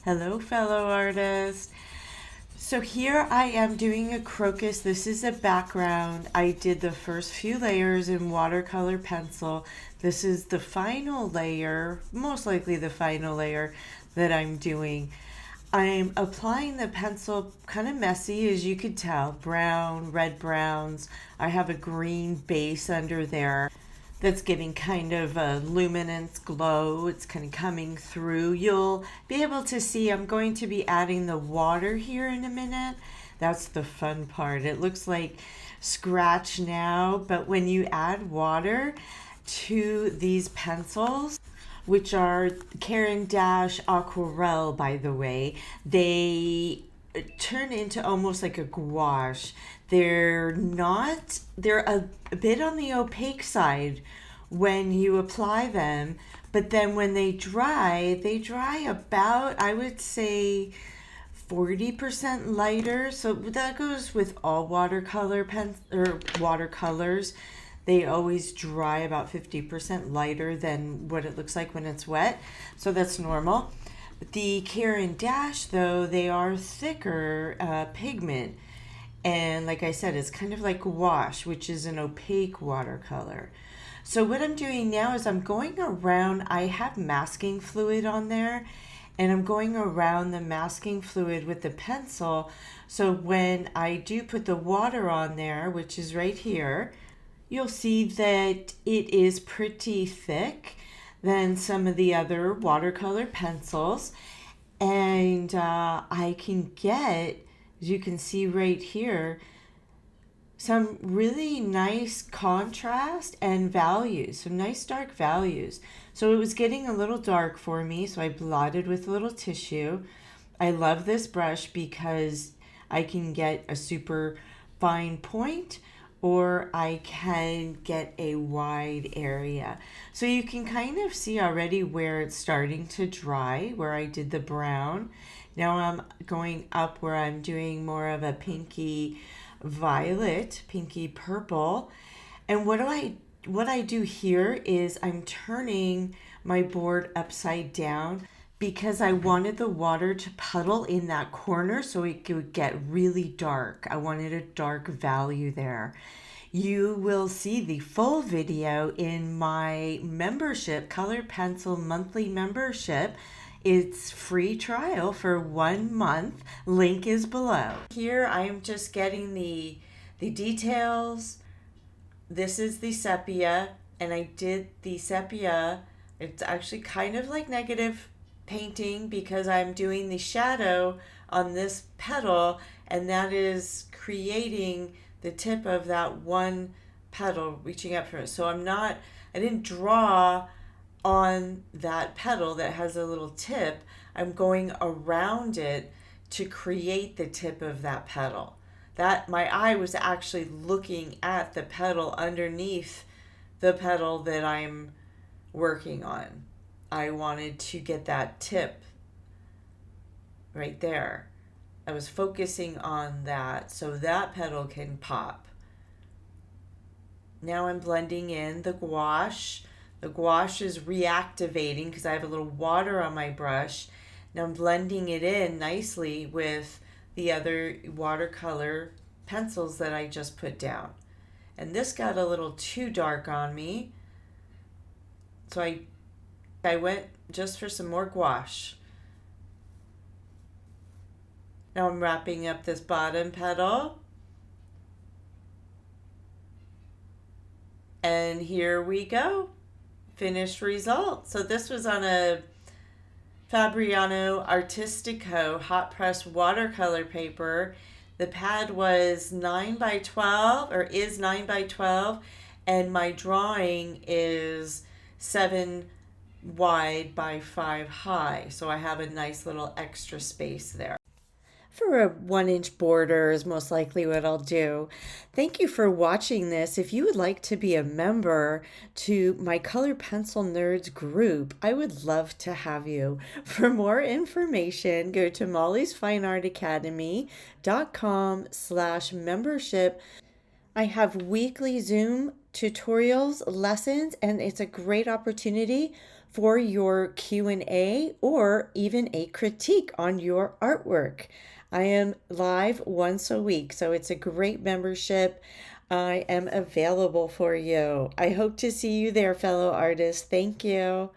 Hello, fellow artists. So here I am doing a crocus. This is a background. I did the first few layers in watercolor pencil. This is the final layer, most likely the final layer that I'm doing. I'm applying the pencil kind of messy, as you could tell, brown, red browns. I have a green base under there that's giving kind of a luminance glow. It's kind of coming through. You'll be able to see I'm going to be adding the water here in a minute. That's the fun part. It looks like scratch now, but when you add water to these pencils, which are Caran Aquarelle, by the way, they turn into almost like a gouache. They're a bit on the opaque side when you apply them, but then when they dry about, I would say, 40% lighter. So that goes with all watercolors. They always dry about 50% lighter than what it looks like when it's wet. So that's normal. The Caran though, they are thicker pigment. And like I said, it's kind of like gouache, which is an opaque watercolor. So what I'm doing now is I'm going around, I have masking fluid on there, and I'm going around the masking fluid with the pencil. So when I do put the water on there, which is right here, you'll see that it is pretty thick than some of the other watercolor pencils. And I can get, as you can see right here, some really nice contrast and values, some nice dark values. So it was getting a little dark for me, so I blotted with a little tissue. I love this brush because I can get a super fine point, or I can get a wide area. So you can kind of see already where it's starting to dry, where I did the brown. Now I'm going up where I'm doing more of a pinky violet, pinky purple. And what I do here is I'm turning my board upside down because I wanted the water to puddle in that corner so it would get really dark. I wanted a dark value there. You will see the full video in my membership, Color Pencil monthly membership. It's free trial for 1 month. Link is below. Here I am just getting the details. This is the sepia, and I did the sepia. It's actually kind of like negative painting because I'm doing the shadow on this petal, and that is creating the tip of that one petal reaching up from it. So I didn't draw on that petal that has a little tip. I'm going around it to create the tip of that petal. That my eye was actually looking at the petal underneath the petal that I'm working on. I wanted to get that tip right there. I was focusing on that so that petal can pop. Now I'm blending in the gouache. The gouache is reactivating because I have a little water on my brush. Now I'm blending it in nicely with the other watercolor pencils that I just put down. And this got a little too dark on me. So I went just for some more gouache. Now I'm wrapping up this bottom petal. And here we go. Finished result. So this was on a Fabriano Artistico hot press watercolor paper. The pad was 9 by 12, or is 9 by 12, and my drawing is 7 wide by 5 high. So I have a nice little extra space there. For a 1-inch border is most likely what I'll do. Thank you for watching this. If you would like to be a member to my Color Pencil Nerds group, I would love to have you. For more information, go to mollysfineartacademy.com/membership. I have weekly Zoom tutorials, lessons, and it's a great opportunity for your Q&A or even a critique on your artwork. I am live once a week, so it's a great membership. I am available for you. I hope to see you there, fellow artists. Thank you.